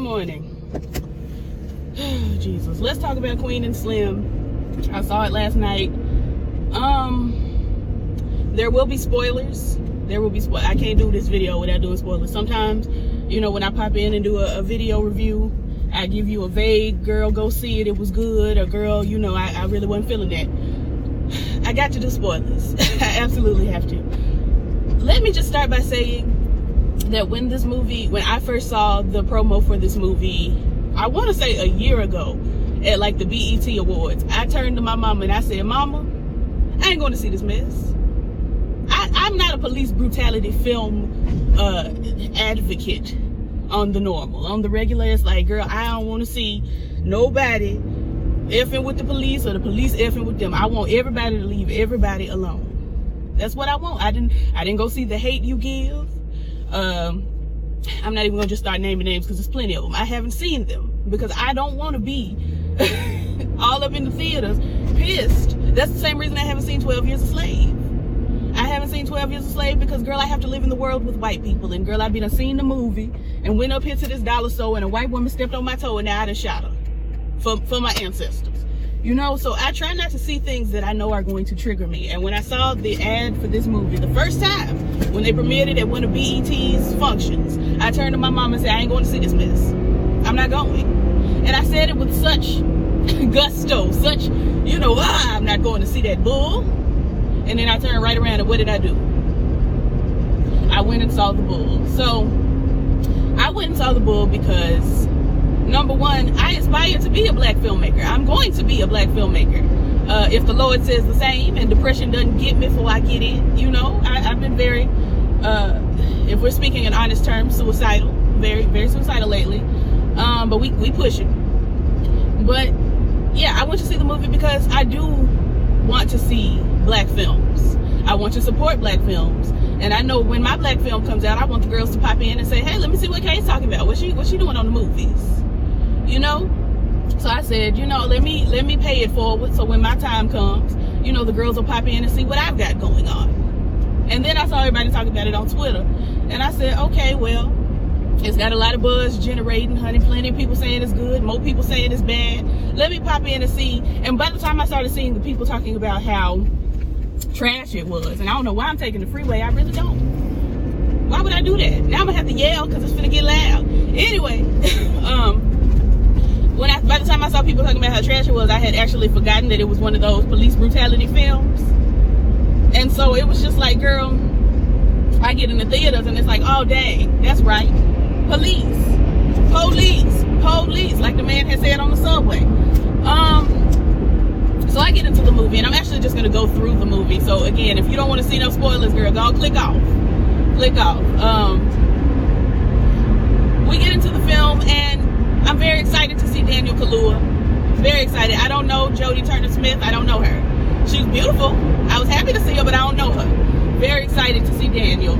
morning. Jesus, let's talk about Queen and Slim. I saw it last night. There will be spoilers. I can't do this video without doing spoilers. Sometimes, you know, when I pop in and do a video review, I give you a vague, girl, go see it, it was good, or girl, you know, I really wasn't feeling that. I got to do spoilers. I absolutely have to. Let me just start by saying that when I first saw the promo for this movie, I want to say a year ago at like the BET Awards, I turned to my mama and I said, Mama, I ain't going to see this mess. I'm not a police brutality film advocate on the normal. On the regular, it's like, girl, I don't want to see nobody effing with the police or the police effing with them. I want everybody to leave everybody alone. That's what I want. I didn't go see The Hate U Give. I'm not even gonna just start naming names because there's plenty of them. I haven't seen them because I don't want to be all up in the theaters pissed. That's the same reason I haven't seen 12 Years a Slave. I haven't seen 12 Years a Slave because, girl, I have to live in the world with white people. And, girl, I've been seen the movie and went up here to this dollar store and a white woman stepped on my toe and now I done shot her for my ancestors. You know, so I try not to see things that I know are going to trigger me. And when I saw the ad for this movie, the first time, when they premiered it at one of BET's functions, I turned to my mom and said, I ain't going to see this mess. I'm not going. And I said it with such gusto, such, you know, I'm not going to see that bull. And then I turned right around and what did I do? I went and saw the bull. So I went and saw the bull because, number one, I aspire to be a black filmmaker. I'm going to be a black filmmaker. If the Lord says the same and depression doesn't get me before I get it, you know, I've been very, if we're speaking in honest terms, suicidal. Very, very suicidal lately. But we push it. But yeah, I went to see the movie because I do want to see black films. I want to support black films. And I know when my black film comes out, I want the girls to pop in and say, hey, let me see what Kay's talking about. What's she doing on the movies? You know? So I said, you know, let me pay it forward so when my time comes, you know, the girls will pop in and see what I've got going on. And then I saw everybody talking about it on Twitter. And I said, okay, well, it's got a lot of buzz generating, honey. Plenty of people saying it's good. More people saying it's bad. Let me pop in and see. And by the time I started seeing the people talking about how trash it was, and I don't know why I'm taking the freeway. I really don't. Why would I do that? Now I'm going to have to yell because it's finna get loud. Anyway, by the time I saw people talking about how trash it was, I had actually forgotten that it was one of those police brutality films. And so it was just like, girl, I get in the theaters and it's like, oh, dang, that's right. Police, like the man had said on the subway. So I get into the movie, and I'm actually just going to go through the movie. So again, if you don't want to see no spoilers, girl, go click off. We get into the film, and I'm very excited to see Daniel Kaluuya. Very excited. I don't know Jodie Turner-Smith. I don't know her. She's beautiful. I was happy to see her, but I don't know her. Very excited to see Daniel.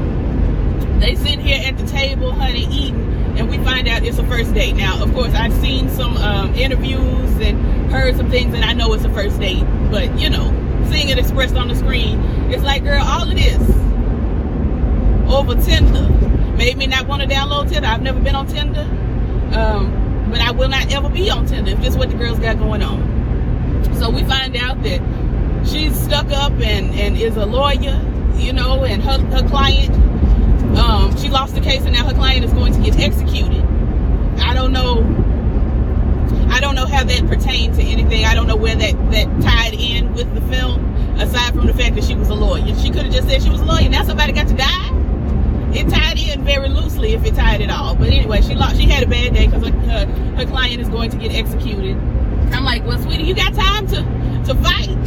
They sit here at the table, honey, eating, and we find out it's a first date. Now, of course, I've seen some interviews and heard some things, and I know it's a first date. But, you know, seeing it expressed on the screen, it's like, girl, all of this over Tinder made me not want to download Tinder. I've never been on Tinder, but I will not ever be on Tinder if this is what the girls got going on. So we find out that she's stuck up and is a lawyer, you know, and her client, she lost the case and now her client is going to get executed. I don't know how that pertained to anything. I don't know where that tied in with the film, aside from the fact that she was a lawyer. She could have just said she was a lawyer. Now somebody got to die. It tied in very loosely if it tied at all. But anyway, she had a bad day because her client is going to get executed. I'm like, well, sweetie, you got time to fight.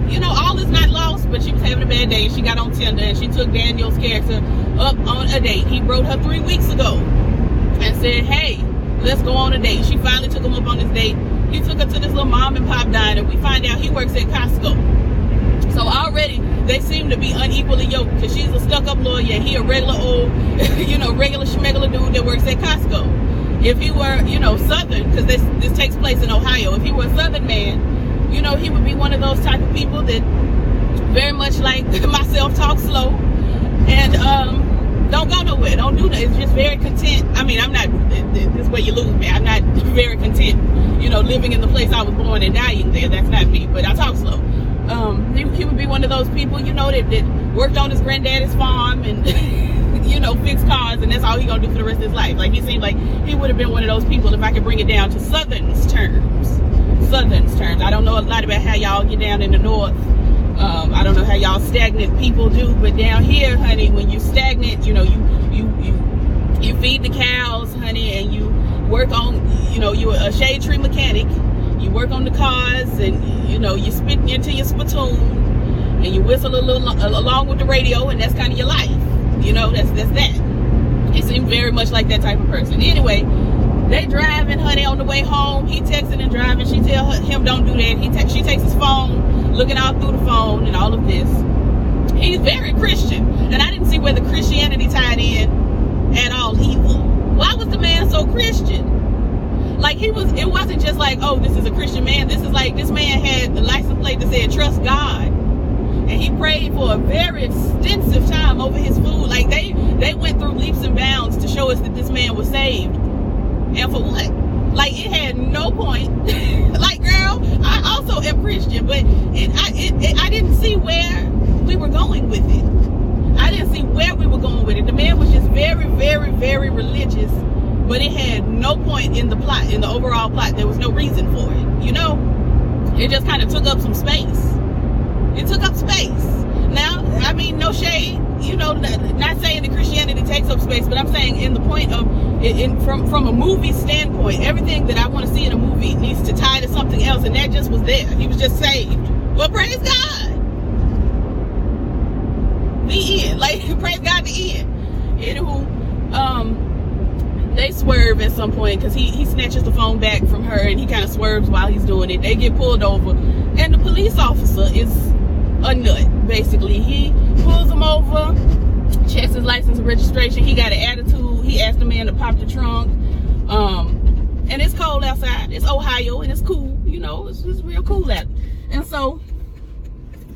You know, all is not lost, but she was having a bad day. She got on Tinder and she took Daniel's character up on a date. He wrote her 3 weeks ago and said, hey, let's go on a date. She finally took him up on this date. He took her to this little mom and pop diner. We find out he works at Costco. So already they seem to be unequally yoked because she's a stuck-up lawyer and he a regular old, you know, regular schmegular dude that works at Costco. If he were, you know, Southern, because this takes place in Ohio, if he were a Southern man, you know, he would be one of those type of people that very much like myself, talk slow and don't go nowhere, don't do that. It's just very content. I mean, I'm not, this is where you lose me. I'm very content, you know, living in the place I was born and dying there. That's not me, but I talk slow. He would be one of those people, you know, that worked on his granddaddy's farm and you know, fix cars, and that's all he gonna do for the rest of his life. Like, he seemed like he would have been one of those people, if I could bring it down to Southern's terms. I don't know a lot about how y'all get down in the north. I don't know how y'all stagnant people do, but down here, honey, when you stagnant, you know, you feed the cows, honey, and you work on, you know, you're a shade tree mechanic. You work on the cars, and you know, you spit into your spittoon, and you whistle a little along with the radio, and that's kind of your life. You know, that's that. He seemed very much like that type of person. Anyway, they driving, honey, on the way home. He texting and driving. She tell him don't do that. She takes his phone, looking out through the phone and all of this. He's very Christian, and I didn't see where the Christianity tied in at all either. Why was the man so Christian? Like, it wasn't just like, oh, this is a Christian man. This is like, this man had the license plate that said trust God. And he prayed for a very extensive time over his food. Like, they went through leaps and bounds to show us that this man was saved. And for what? Like, it had no point. Like, girl, I also am Christian, but I didn't see where we were going with it. I didn't see where we were going with it. The man was just very, very, very religious, but it had no point in the plot, in the overall plot. There was no reason for it, you know? It just kind of took up some space. It took up space. Now, I mean, no shade, you know, not saying that Christianity takes up space, but I'm saying in the point of, from a movie standpoint, everything that I want to see in a movie needs to tie to something else, and that just was there. He was just saved. Well, praise God. The end. Like, praise God, the end. Anywho, they swerve at some point, because he snatches the phone back from her, and he kind of swerves while he's doing it. They get pulled over, and the police officer is a nut, basically. He pulls him over, checks his license and registration. He got an attitude. He asked the man to pop the trunk. And it's cold outside. It's Ohio, and it's cool. You know, it's real cool out. And so,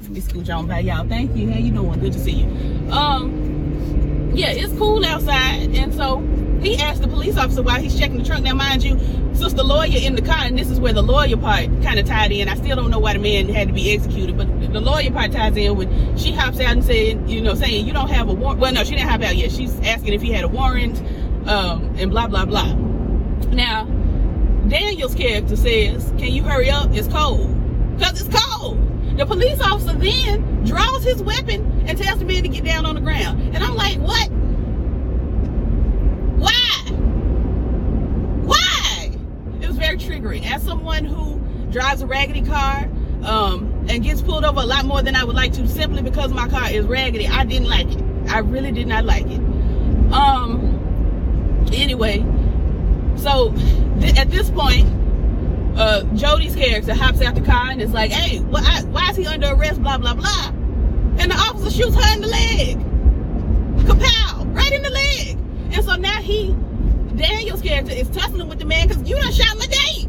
let me scooch on by y'all. Thank you. How you doing? Good to see you. Yeah, it's cool outside. And so, he asked the police officer while he's checking the trunk. Now, mind you, sister lawyer in the car, and this is where the lawyer part kind of tied in. I still don't know why the man had to be executed, but the lawyer part ties in when she hops out and said, you know, saying you don't have a warrant. Well, no, she didn't hop out yet. She's asking if he had a warrant, and blah, blah, blah. Now, Daniel's character says, can you hurry up? It's cold. Because it's cold. The police officer then draws his weapon and tells the man to get down on the ground. And I'm like, what? Why? It was very triggering. As someone who drives a raggedy car and gets pulled over a lot more than I would like to, simply because my car is raggedy, I didn't like it. I really did not like it. Anyway, so at this point, Jody's character hops out the car and is like, hey, why is he under arrest, blah, blah, blah. And the officer shoots her in the leg. Kapow, right in the leg. And so now Daniel's character is tussling with the man because you done shot my date.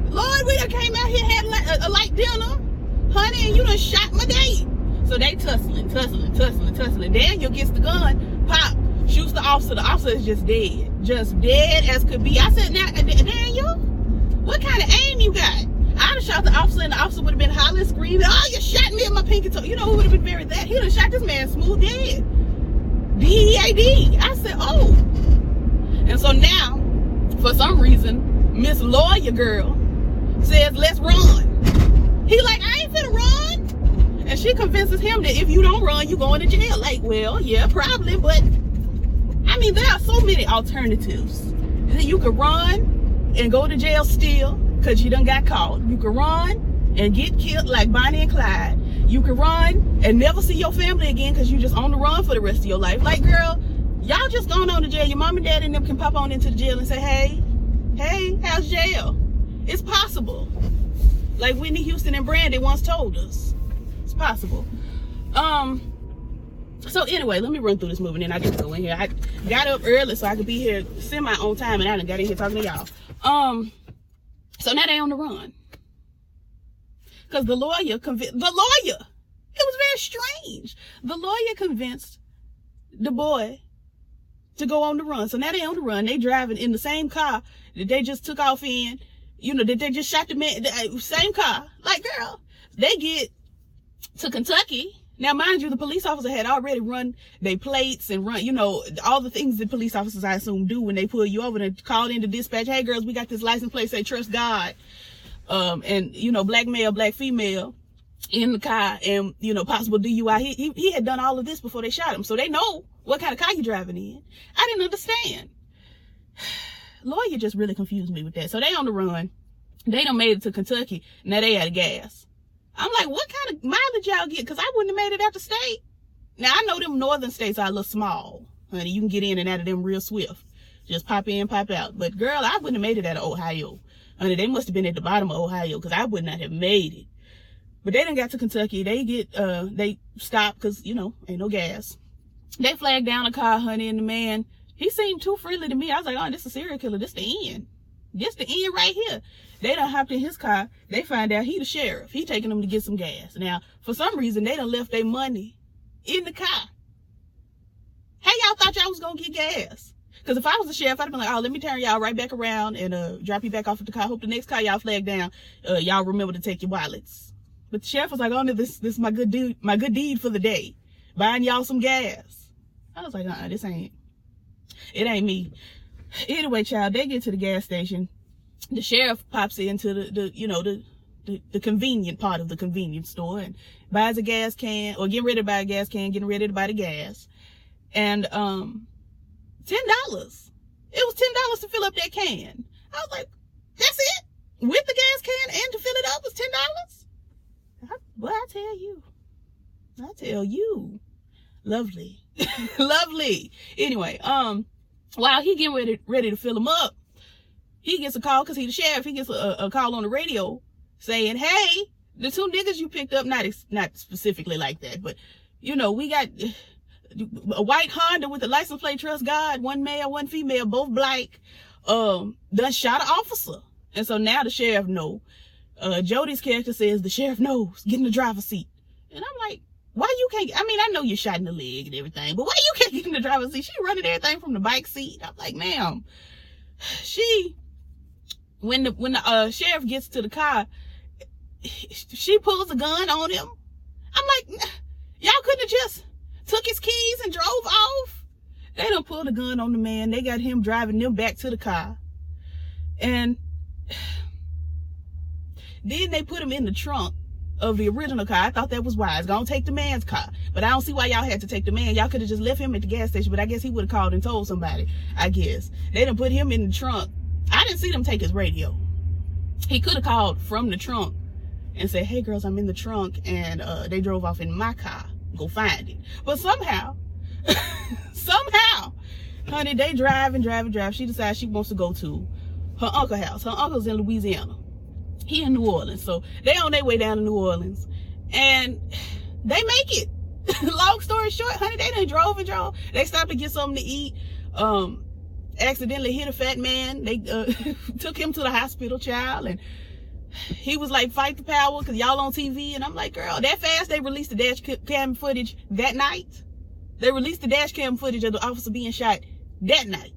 Lord, we done came out here, had a light dinner, honey, and you done shot my date. So they tussling. Daniel gets the gun, pop, shoots the officer. The officer is just dead as could be. I said, now, Daniel, what kind of aim you got? I'd have shot the officer, and the officer would have been hollering, screaming, oh, you shot me in my pinky toe. You know who would have been very that? He would have shot this man smooth dead. D-E-A-D. I said, oh. And so now, for some reason, Miss Lawyer Girl says, let's run. He like, I ain't finna run. And she convinces him that if you don't run, you going to jail. Like, well, yeah, probably, but I mean, there are so many alternatives. You could run and go to jail still because you done got caught. You could run and get killed like Bonnie and Clyde. You could run and never see your family again because you just on the run for the rest of your life. Like, girl, y'all just going on to jail. Your mom and dad and them can pop on into the jail and say, hey, how's jail? It's possible. Like Whitney Houston and Brandy once told us. It's possible. So anyway, let me run through this movie and then I get to go in here. I got up early so I could be here semi on time, and I done got in here talking to y'all. So now they on the run. Because the lawyer, it was very strange. The lawyer convinced the boy to go on the run. So now they on the run. They driving in the same car that they just took off in, you know, that they just shot the man, same car. Like, girl, they get to Kentucky. Now, mind you, the police officer had already run their plates and run, you know, all the things that police officers, I assume, do when they pull you over. And called into dispatch, hey, girls, we got this license plate, say, trust God. And, you know, black male, black female in the car and, you know, possible DUI. He had done all of this before they shot him. So they know what kind of car you driving in. I didn't understand. Lawyer just really confused me with that. So they on the run. They done made it to Kentucky. Now they out of gas. I'm like, what kind of mileage y'all get? Because I wouldn't have made it out the state. Now, I know them northern states are a little small. Honey, you can get in and out of them real swift. Just pop in, pop out. But, girl, I wouldn't have made it out of Ohio. Honey, they must have been at the bottom of Ohio because I would not have made it. But they done got to Kentucky. They stopped because, you know, ain't no gas. They flagged down a car, honey, and the man, he seemed too friendly to me. I was like, oh, this is a serial killer. This the end. This the end right here. They done hopped in his car. They find out he the sheriff. He taking them to get some gas. Now, for some reason, they done left their money in the car. How y'all thought y'all was going to get gas? Because if I was the sheriff, I'd have been like, oh, let me turn y'all right back around and drop you back off at the car. Hope the next car y'all flag down, y'all remember to take your wallets. But the sheriff was like, oh, no, this is my good deed for the day. Buying y'all some gas. I was like, it ain't me. Anyway, child, they get to the gas station. The sheriff pops into the convenient part of the convenience store and buys a gas can, or getting ready to buy a gas can, getting ready to buy the gas. And $10. It was $10 to fill up that can. I was like, that's it? With the gas can and to fill it up was $10? Well, I tell you. Lovely. Lovely. Anyway, while he getting ready to fill him up, he gets a call because he's the sheriff. He gets a call on the radio saying, hey, the two niggas you picked up, not specifically like that, but, you know, we got a white Honda with a license plate, trust God, one male, one female, both black, done shot an officer. And so now the sheriff know. Jody's character says the sheriff knows, get in the driver's seat. And I'm like, why you can't, I mean, I know you're shot in the leg and everything, but why you can't get in the driver's seat? She running everything from the bike seat. I'm like, ma'am, when the sheriff gets to the car, she pulls a gun on him. I'm like, y'all couldn't have just took his keys and drove off? They done pulled a gun on the man. They got him driving them back to the car. And then they put him in the trunk of the original car. I thought that was wise. Gonna take the man's car. But I don't see why y'all had to take the man. Y'all could have just left him at the gas station, but I guess he would have called and told somebody, I guess. They done put him in the trunk. I didn't see them take his radio. He could have called from the trunk and said, hey girls, I'm in the trunk, and they drove off in my car. Go find it. But somehow, honey, they drive. She decides she wants to go to her uncle's house. Her uncle's in Louisiana. He in New Orleans. So they on their way down to New Orleans. And they make it. Long story short, honey, they done drove. They stopped to get something to eat. Accidentally hit a fat man. They took him to the hospital, child. And he was like, fight the power because y'all on TV. And I'm like, girl, that fast they released the dash cam footage that night. They released the dash cam footage of the officer being shot that night.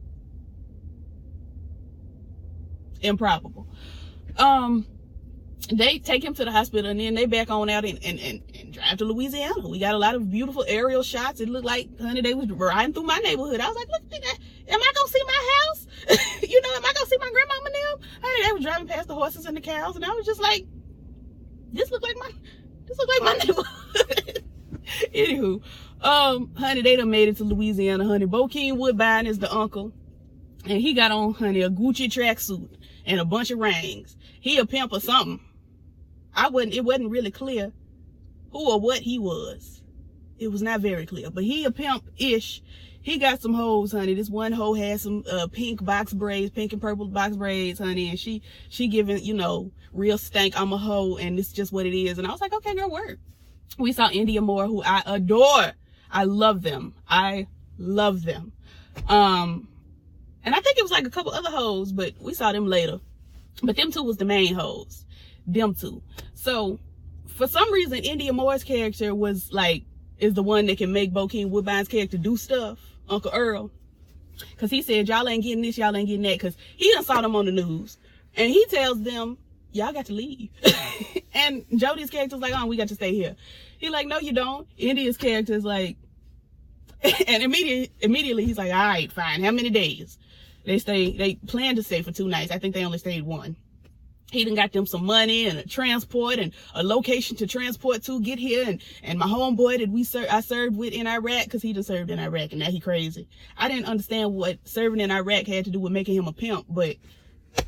Improbable. They take him to the hospital and then they back on out and drive to Louisiana. We got a lot of beautiful aerial shots. It looked like, honey, they was riding through my neighborhood. I was like, look at that. Am I gonna see my house? Am I gonna see my grandmama now? Honey, they was driving past the horses and the cows, and I was just like, this look like my neighborhood. Anywho, honey, they done made it to Louisiana, honey. Bokeem Woodbine is the uncle, and he got on, honey, a Gucci tracksuit and a bunch of rings. He a pimp or something. It wasn't really clear who or what he was. It was not very clear, but he a pimp-ish. He got some hoes, honey. This one hoe had some pink and purple box braids, honey, and she giving, real stank, I'm a hoe, and it's just what it is. And I was like, okay, girl, work. We saw India Moore, who I adore. I love them. And I think it was like a couple other hoes, but we saw them later. But them two was the main hoes. Them two. So, for some reason, India Moore's character is the one that can make Bokeem Woodbine's character do stuff. Uncle Earl. Because he said, y'all ain't getting this, y'all ain't getting that. Because he done saw them on the news. And he tells them, y'all got to leave. And Jody's character's like, oh, we got to stay here. He like, no, you don't. India's character's like, and immediately he's like, all right, fine. How many days? They planned to stay for 2 nights. I think they only stayed 1. He done got them some money and a transport and a location to transport to get here. And my homeboy that I served with in Iraq, because he just served in Iraq and now he crazy. I didn't understand what serving in Iraq had to do with making him a pimp, but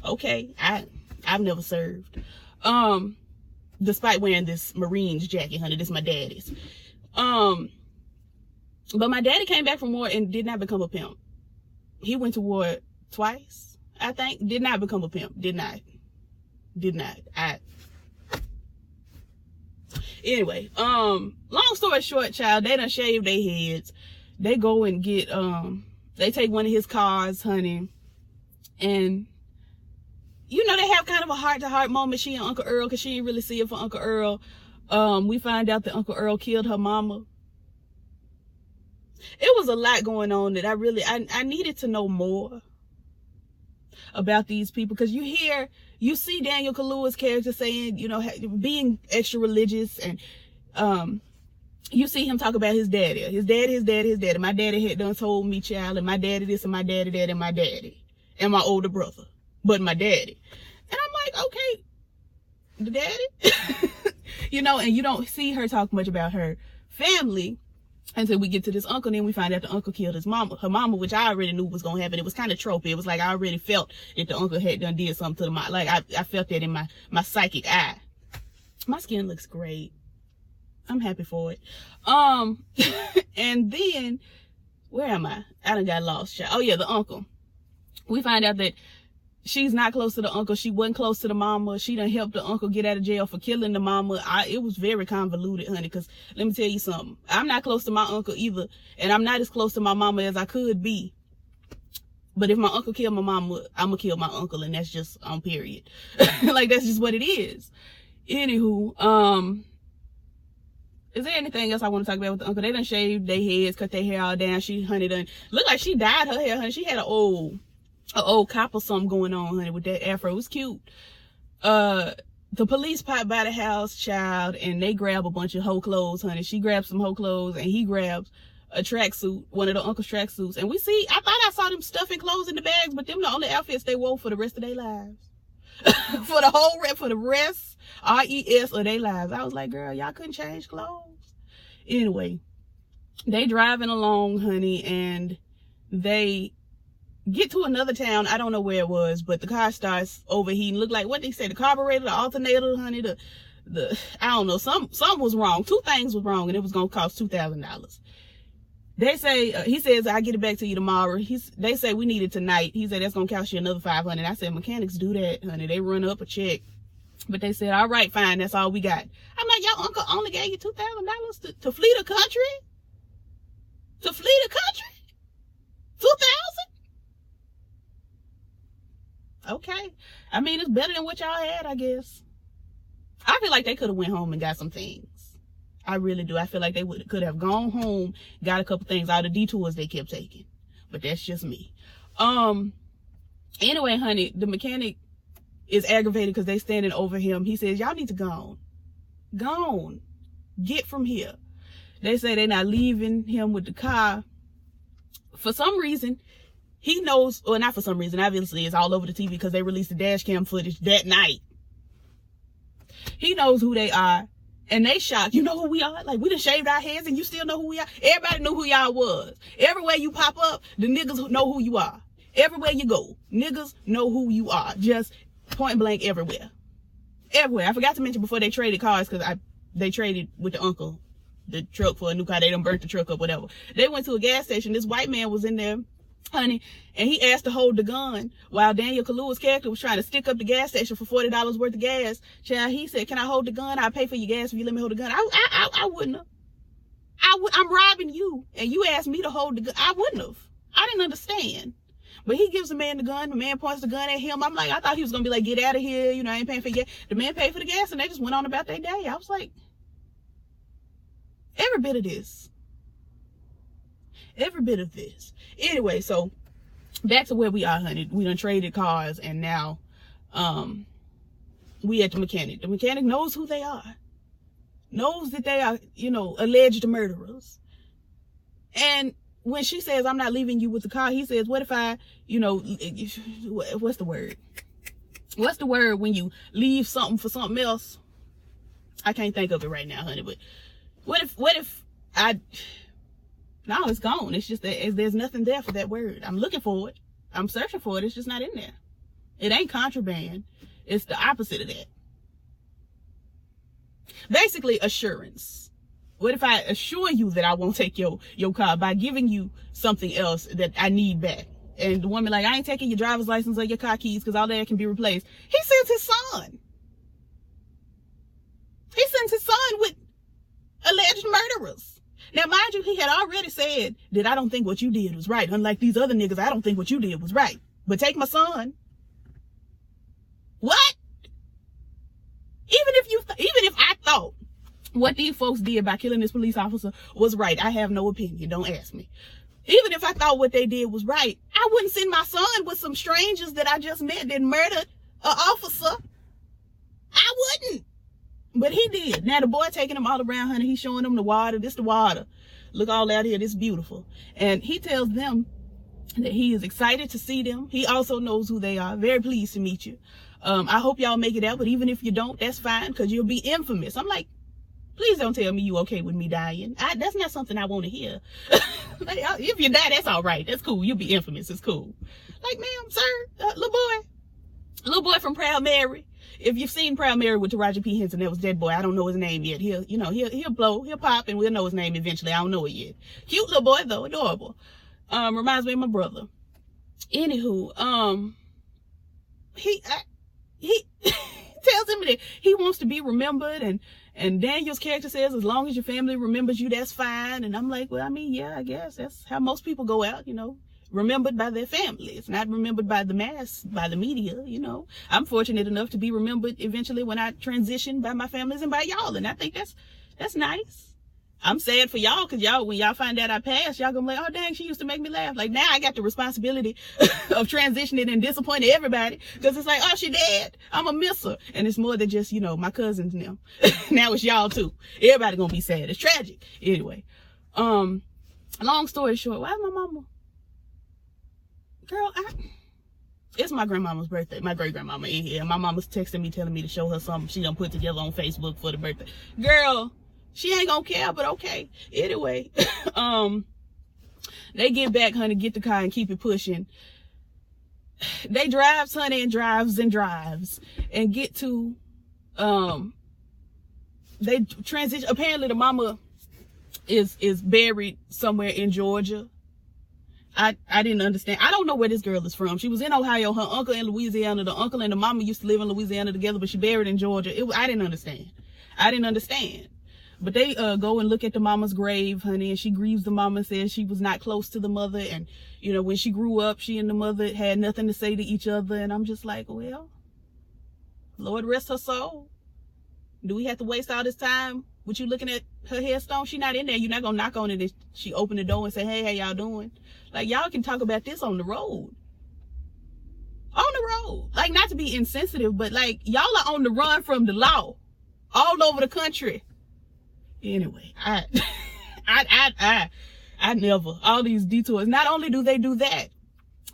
okay, I've never served. Despite wearing this Marines jacket, honey, this is my daddy's. But my daddy came back from war and did not become a pimp. He went to war twice, I think. Did not become a pimp. Did not. Anyway, long story short, child, they done shaved their heads. They go and get, they take one of his cars, honey. And, you know, they have kind of a heart-to-heart moment, she and Uncle Earl, because she didn't really see it for Uncle Earl. We find out that Uncle Earl killed her mama. It was a lot going on that I needed to know more about these people, because you see Daniel Kaluuya's character saying, you know, being extra religious, and you see him talk about his daddy. My daddy had done told me, child, and my daddy this, and my daddy that, and my daddy, and my older brother, but my daddy. And I'm like, okay, the daddy? You know, and you don't see her talk much about her family until we get to this uncle. Then we find out the uncle killed her mama, which I already knew was gonna happen. It was kind of tropey. It was like I already felt that the uncle had done did something to the mom. Like I felt that in my psychic eye. My skin looks great. I'm happy for it. And then where am I? I done got lost, child. Oh yeah, the uncle. We find out that she's not close to the uncle. She wasn't close to the mama. She done helped the uncle get out of jail for killing the mama. It was very convoluted, honey, because let me tell you something. I'm not close to my uncle either, and I'm not as close to my mama as I could be. But if my uncle killed my mama, I'm going to kill my uncle, and that's just on period. Like, that's just what it is. Anywho, is there anything else I want to talk about with the uncle? They done shaved their heads, cut their hair all down. Honey, done looked like she dyed her hair, honey. She had an old copper something going on, honey, with that afro. It was cute. The police popped by the house, child, and they grab a bunch of hoe clothes, honey. She grabs some hoe clothes, and he grabs a tracksuit, one of the uncle's tracksuits. And we see, I thought I saw them stuffing clothes in the bags, but them the only outfits they wore for the rest of their lives. For the rest, R-E-S, of their lives. I was like, girl, y'all couldn't change clothes. Anyway, they driving along, honey, and they get to another town. I don't know where it was, but the car starts overheating. Look like what they say, the carburetor, the alternator, honey, the I don't know, something was wrong. 2 things was wrong, and it was gonna cost $2,000. They say, he says, I'll get it back to you tomorrow. They say we need it tonight. He said that's gonna cost you another $500. I said, mechanics do that, honey. They run up a check. But they said, all right, fine, that's all we got. I'm like, your uncle only gave you $2,000 to flee the country? To flee the country? 2,000? Okay. I mean, it's better than what y'all had, I guess. I feel like they could have went home and got some things. I really do. I feel like they could have gone home, got a couple things out of detours they kept taking. But that's just me. Anyway, honey, the mechanic is aggravated because they standing over him. He says, y'all need to go on. Go on. Get from here. They say they're not leaving him with the car. For some reason, he knows, or not for some reason, obviously it's all over the TV because they released the dash cam footage that night. He knows who they are, and they shocked. You know who we are? Like, we done shaved our heads and you still know who we are? Everybody knew who y'all was. Everywhere you pop up, the niggas know who you are. Everywhere you go, niggas know who you are. Just point blank everywhere. Everywhere. I forgot to mention before they traded cars, because they traded with the uncle the truck for a new car. They done burnt the truck up, whatever. They went to a gas station. This white man was in there, honey, and he asked to hold the gun while Daniel Kaluuya's character was trying to stick up the gas station for $40 worth of gas. Child, he said, can I hold the gun? I'll pay for your gas if you let me hold the gun. I wouldn't have. I'm robbing you, and you asked me to hold the gun. I wouldn't have. I didn't understand. But he gives the man the gun. The man points the gun at him. I'm like, I thought he was going to be like, get out of here. You know, I ain't paying for gas. The man paid for the gas, and they just went on about their day. I was like, every bit of this. Every bit of this. Anyway, so back to where we are, honey. We done traded cars, and now we at the mechanic. The mechanic knows who they are, knows that they are, you know, alleged murderers. And when she says, I'm not leaving you with the car, he says, what if I, you know, what's the word? What's the word when you leave something for something else? I can't think of it right now, honey, but what if no, it's gone. It's just that there's nothing there for that word. I'm looking for it. I'm searching for it. It's just not in there. It ain't contraband. It's the opposite of that. Basically, assurance. What if I assure you that I won't take your car by giving you something else that I need back? And the woman like, I ain't taking your driver's license or your car keys because all that can be replaced. He sends his son. He sends his son with alleged murderers. Now, mind you, he had already said that I don't think what you did was right. Unlike these other niggas, I don't think what you did was right. But take my son. What? Even if I thought what these folks did by killing this police officer was right, I have no opinion. Don't ask me. Even if I thought what they did was right, I wouldn't send my son with some strangers that I just met that murdered an officer. I wouldn't. But he did. Now the boy taking them all around, honey. He's showing them the water. This the water. Look all out here. This beautiful. And he tells them that he is excited to see them. He also knows who they are. Very pleased to meet you. I hope y'all make it out. But even if you don't, that's fine, because you'll be infamous. I'm like, please don't tell me you okay with me dying. That's not something I want to hear. Like, if you die, that's all right. That's cool. You'll be infamous. It's cool. Like, ma'am, sir, little boy from Proud Mary. If you've seen Proud Mary with Taraji P. Henson, that was that boy. I don't know his name yet. He'll blow, he'll pop, and we'll know his name eventually. I don't know it yet. Cute little boy though, adorable. Reminds me of my brother. Anywho, he tells him that he wants to be remembered, and Daniel's character says, as long as your family remembers you, that's fine. And I'm like, well, I mean, yeah, I guess that's how most people go out, you know. Remembered by their families, not remembered by the mass, by the media, you know. I'm fortunate enough to be remembered eventually when I transition by my families and by y'all, and I think that's nice. I'm sad for y'all, because y'all, when y'all find out I passed, y'all gonna be like, oh dang, she used to make me laugh. Like, now I got the responsibility of transitioning and disappointing everybody, because it's like, oh, she dead, I'm a miss her. And it's more than just, you know, my cousins now. Now it's y'all too. Everybody gonna be sad. It's tragic. Anyway, long story short, why is my mama? Girl, it's my grandmama's birthday. My great-grandmama in here. My mama's texting me, telling me to show her something she done put together on Facebook for the birthday. Girl, she ain't gonna care, but okay. Anyway, they get back, honey, get the car and keep it pushing. They drives, honey, and drives and get to, they transition. Apparently the mama is buried somewhere in Georgia. I didn't understand. I don't know where this girl is from. She was in Ohio. Her uncle in Louisiana. The uncle and the mama used to live in Louisiana together, but she buried in Georgia. I didn't understand. But they go and look at the mama's grave, honey, and she grieves the mama and says she was not close to the mother. And, you know, when she grew up, she and the mother had nothing to say to each other. And I'm just like, well, Lord rest her soul. Do we have to waste all this time with you looking at her headstone? She not in there. You're not going to knock on it and she open the door and say, hey, how y'all doing? Like, y'all can talk about this on the road. On the road. Like, not to be insensitive, but like, y'all are on the run from the law all over the country. Anyway, I never, all these detours. Not only do they do that,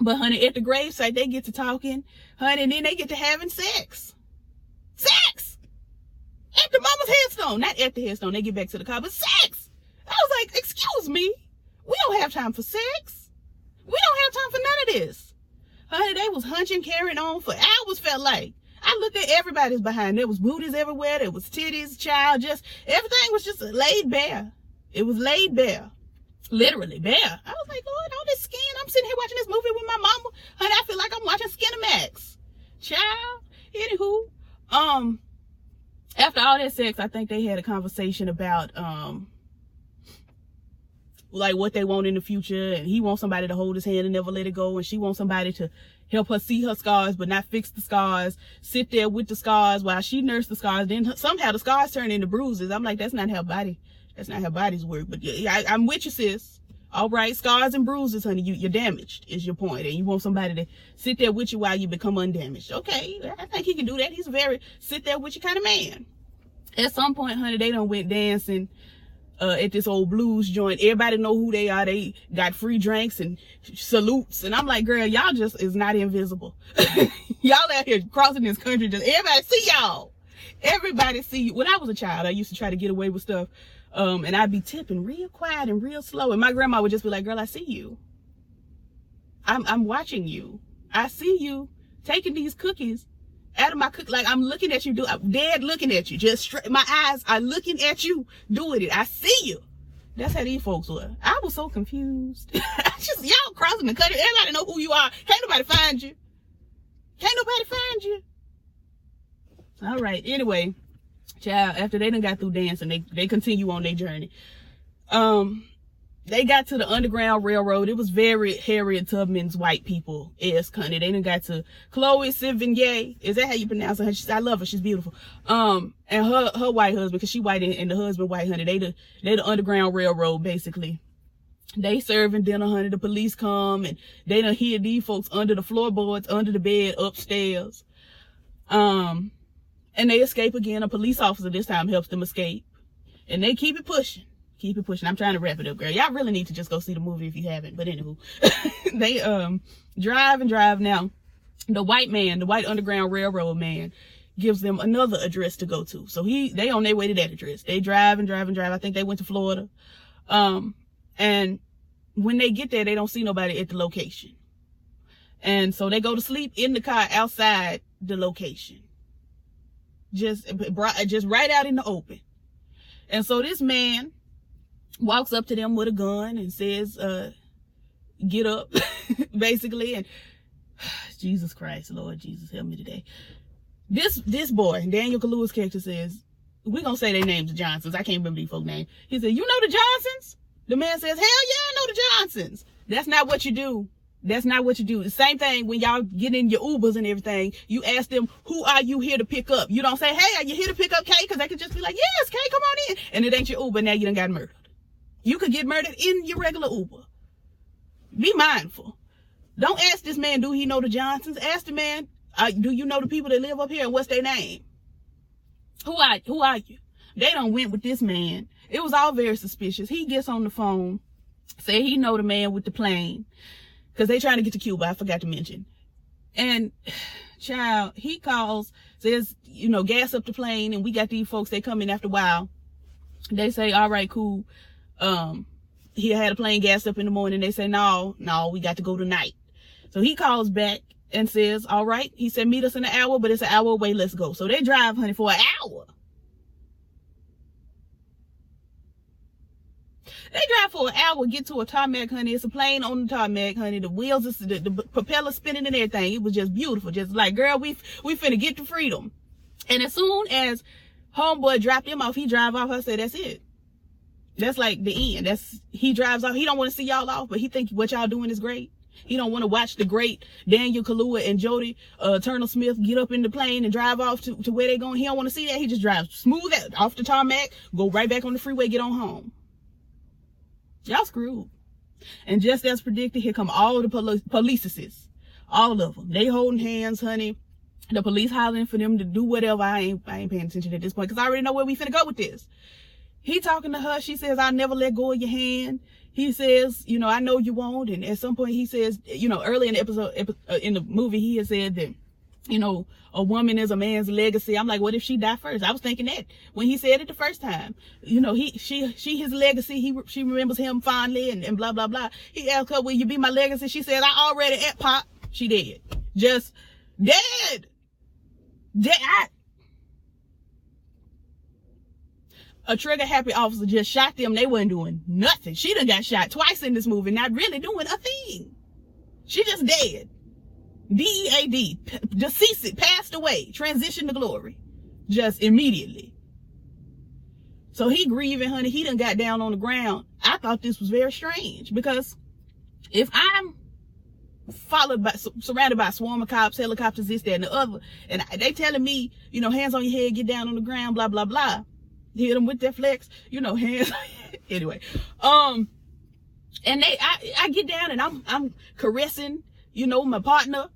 but honey, at the gravesite, they get to talking, honey, and then they get to having sex. Sex! At the mama's headstone. Not at the headstone. They get back to the car, but sex! I was like, excuse me. We don't have time for sex. We don't have time for none of this. Honey, they was hunching, carrying on for hours, felt like. I looked at everybody's behind. There was booties everywhere. There was titties, child, just, everything was just laid bare. It was laid bare. Literally bare. I was like, Lord, all this skin. I'm sitting here watching this movie with my mama. Honey, I feel like I'm watching Skinamax. Child. Anywho, after all that sex, I think they had a conversation about, like what they want in the future, and he wants somebody to hold his hand and never let it go, and she wants somebody to help her see her scars but not fix the scars, sit there with the scars while she nursed the scars, then somehow the scars turn into bruises. I'm like, that's not how bodies work. But yeah, I'm with you, sis, All right, scars and bruises, honey. You're damaged, is your point. And you want somebody to sit there with you while you become undamaged. Okay, I think he can do that. He's a very sit there with you kind of man. At some point, honey, they done went dancing at this old blues joint. Everybody know who they are. They got free drinks and salutes. And I'm like, girl, y'all just is not invisible. Y'all out here crossing this country. Just everybody see y'all. Everybody see you. When I was a child, I used to try to get away with stuff. And I'd be tipping real quiet and real slow. And my grandma would just be like, girl, I see you. I'm watching you. I see you taking these cookies out of my cookie. Like, I'm looking at you. I'm dead looking at you. Just straight. My eyes are looking at you doing it. I see you. That's how these folks were. I was so confused. Y'all crossing the country. Everybody know who you are. Can't nobody find you. Can't nobody find you. All right. Anyway. Child, after they done got through dancing, they continue on their journey. They got to the Underground Railroad. It was very Harriet Tubman's white people-esque, honey. They done got to Chloe Sevigny. Is that how you pronounce her? I love her. She's beautiful. And her white husband, because she white and the husband white, honey. They the Underground Railroad, basically. They serving dinner, honey. The police come and they done hear these folks under the floorboards, under the bed, upstairs. And they escape again. A police officer this time helps them escape. And they keep it pushing. Keep it pushing. I'm trying to wrap it up, girl. Y'all really need to just go see the movie if you haven't. But anywho, they drive and drive. Now, the white Underground Railroad man gives them another address to go to. So they on their way to that address. They drive and drive and drive. I think they went to Florida. And when they get there, they don't see nobody at the location. And so they go to sleep in the car outside the location. Just right out in the open. And so this man walks up to them with a gun and says, get up, basically. And Jesus Christ, Lord Jesus, help me today. This boy, Daniel Kaluuya's character says, we're going to say their names, the Johnsons. I can't remember these folks' names. He said, you know the Johnsons? The man says, hell yeah, I know the Johnsons. That's not what you do. That's not what you do. The same thing when y'all get in your Ubers and everything. You ask them, who are you here to pick up? You don't say, hey, are you here to pick up Kay? Because they could just be like, yes, Kay, come on in. And it ain't your Uber. Now you done got murdered. You could get murdered in your regular Uber. Be mindful. Don't ask this man, do he know the Johnsons? Ask the man, do you know the people that live up here and what's their name? Who are you? They done went with this man. It was all very suspicious. He gets on the phone, say he know the man with the plane. Because they trying to get to Cuba, I forgot to mention. And, child, he calls, says, gas up the plane, and we got these folks, they come in after a while. They say, all right, cool. He had a plane gassed up in the morning. They say, no, we got to go tonight. So he calls back and says, all right. He said, meet us in an hour, but it's an hour away, let's go. So they drive, honey, for an hour. They drive for an hour, get to a tarmac, honey. It's a plane on the tarmac, honey. The wheels, the propeller spinning and everything. It was just beautiful. Just like, girl, we finna get to freedom. And as soon as homeboy dropped him off, he drive off. I said, that's it. That's like the end. He drives off. He don't want to see y'all off, but he think what y'all doing is great. He don't want to watch the great Daniel Kaluuya and Jodie Turner-Smith get up in the plane and drive off to where they going. He don't want to see that. He just drives smooth out off the tarmac, go right back on the freeway, get on home. Y'all screwed. And just as predicted, here come all the policeists. All of them. They holding hands, honey. The police hollering for them to do whatever. I ain't paying attention at this point because I already know where we finna go with this. He talking to her. She says, I'll never let go of your hand. He says, I know you won't. And at some point he says, early in the episode, in the movie, he had said that, a woman is a man's legacy. I'm like, what if she died first? I was thinking that when he said it the first time, she his legacy. She remembers him fondly and blah, blah, blah. He asked her, will you be my legacy? She said, I already at pop. She dead. Just dead. A trigger happy officer just shot them. They wasn't doing nothing. She done got shot twice in this movie, not really doing a thing. She just dead. D-E-A-D, deceased, passed away, transitioned to glory, just immediately. So he grieving, honey. He done got down on the ground. I thought this was very strange because if I'm surrounded by a swarm of cops, helicopters, this, that, and the other, and they telling me, hands on your head, get down on the ground, blah, blah, blah. Hit them with that flex, hands. Anyway, And I get down and I'm caressing, you know, my partner.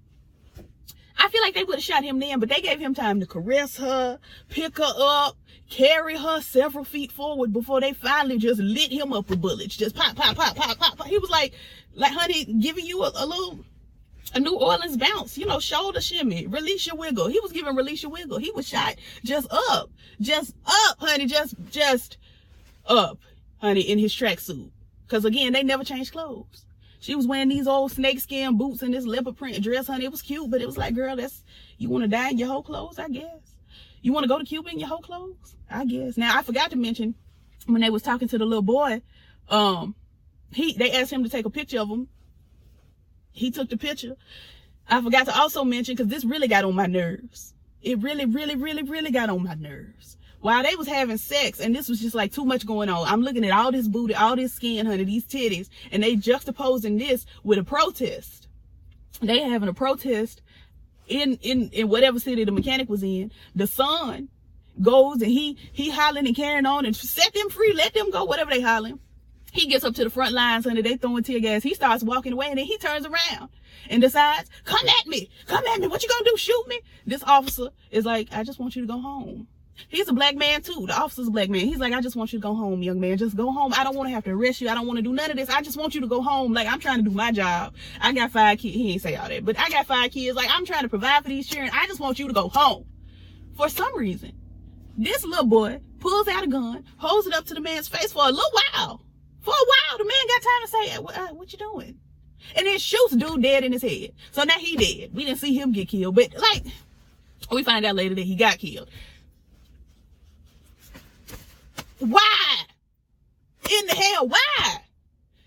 I feel like they would have shot him then, but they gave him time to caress her, pick her up, carry her several feet forward before they finally just lit him up with bullets. Just pop, pop, pop, pop, pop, pop. He was like, honey, giving you a New Orleans bounce, you know, shoulder shimmy, release your wiggle. He was giving release your wiggle. He was shot just up, honey, just up, honey, in his tracksuit. Because again, they never changed clothes. She was wearing these old snakeskin boots and this leopard print dress, honey. It was cute, but it was like, girl, you want to die in your whole clothes, I guess. You want to go to Cuba in your whole clothes, I guess. Now, I forgot to mention, when they was talking to the little boy, they asked him to take a picture of him. He took the picture. I forgot to also mention, because this really got on my nerves. It really, really, really, really got on my nerves. While they was having sex, and this was just like too much going on, I'm looking at all this booty, all this skin, honey, these titties, and they juxtaposing this with a protest. They having a protest in whatever city the mechanic was in. The son goes and he hollering and carrying on and set them free, let them go, whatever they hollering. He gets up to the front lines, honey, they throwing tear gas. He starts walking away, and then he turns around and decides, come at me, what you gonna do, shoot me? This officer is like, I just want you to go home. He's a black man too. The officer's a black man. He's like, I just want you to go home, young man. Just go home. I don't want to have to arrest you. I don't want to do none of this. I just want you to go home. Like, I'm trying to do my job. I got 5 kids. He ain't say all that, but I got 5 kids. Like, I'm trying to provide for these children. I just want you to go home. For some reason, this little boy pulls out a gun, holds it up to the man's face for a little while. For a while, the man got time to say, what you doing? And then shoots dude dead in his head. So now he dead. We didn't see him get killed, but like, we find out later that he got killed. Why? In the hell, why?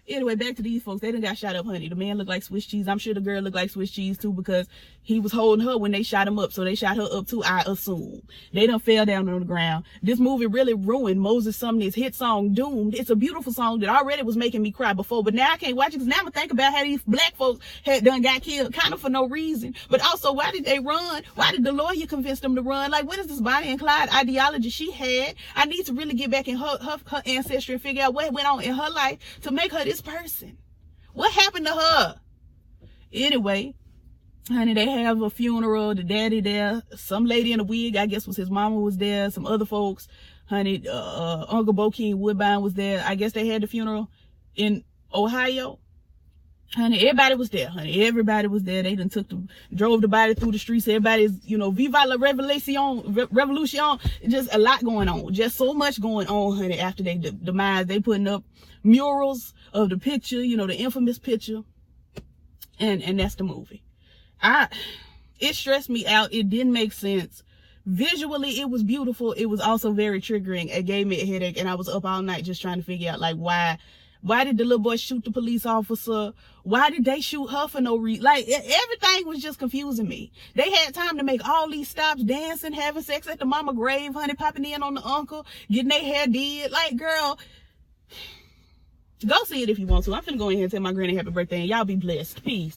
Anyway, back to these folks. They done got shot up, honey. The man looked like Swiss cheese. I'm sure the girl looked like Swiss cheese too, because he was holding her when they shot him up. So they shot her up too, I assume. They done fell down on the ground. This movie really ruined Moses Sumner's hit song, Doomed. It's a beautiful song that already was making me cry before, but now I can't watch it because now I'm gonna think about how these black folks had done got killed, kind of for no reason. But also, why did they run? Why did the lawyer convince them to run? Like, what is this Bonnie and Clyde ideology she had? I need to really get back in her ancestry and figure out what went on in her life to make her this person. What happened to her? Anyway, honey, they have a funeral. The daddy there. Some lady in a wig, I guess was his mama, was there. Some other folks. Honey, Uncle Bokeem Woodbine was there. I guess they had the funeral in Ohio. Honey, everybody was there, honey. Everybody was there. They done drove the body through the streets. Everybody's, you know, Viva la Revolution. Just a lot going on. Just so much going on, honey, after they demise. They putting up murals of the picture, you know, the infamous picture. And that's the movie. It stressed me out. It didn't make sense. Visually, it was beautiful. It was also very triggering. It gave me a headache, and I was up all night just trying to figure out, like, why did the little boy shoot the police officer? Why did they shoot her for no reason? Like, everything was just confusing me. They had time to make all these stops, dancing, having sex at the mama grave, honey, popping in on the uncle, getting their hair did. Like, girl, go see it if you want to. I'm finna go in here and tell my granny happy birthday, and y'all be blessed. Peace.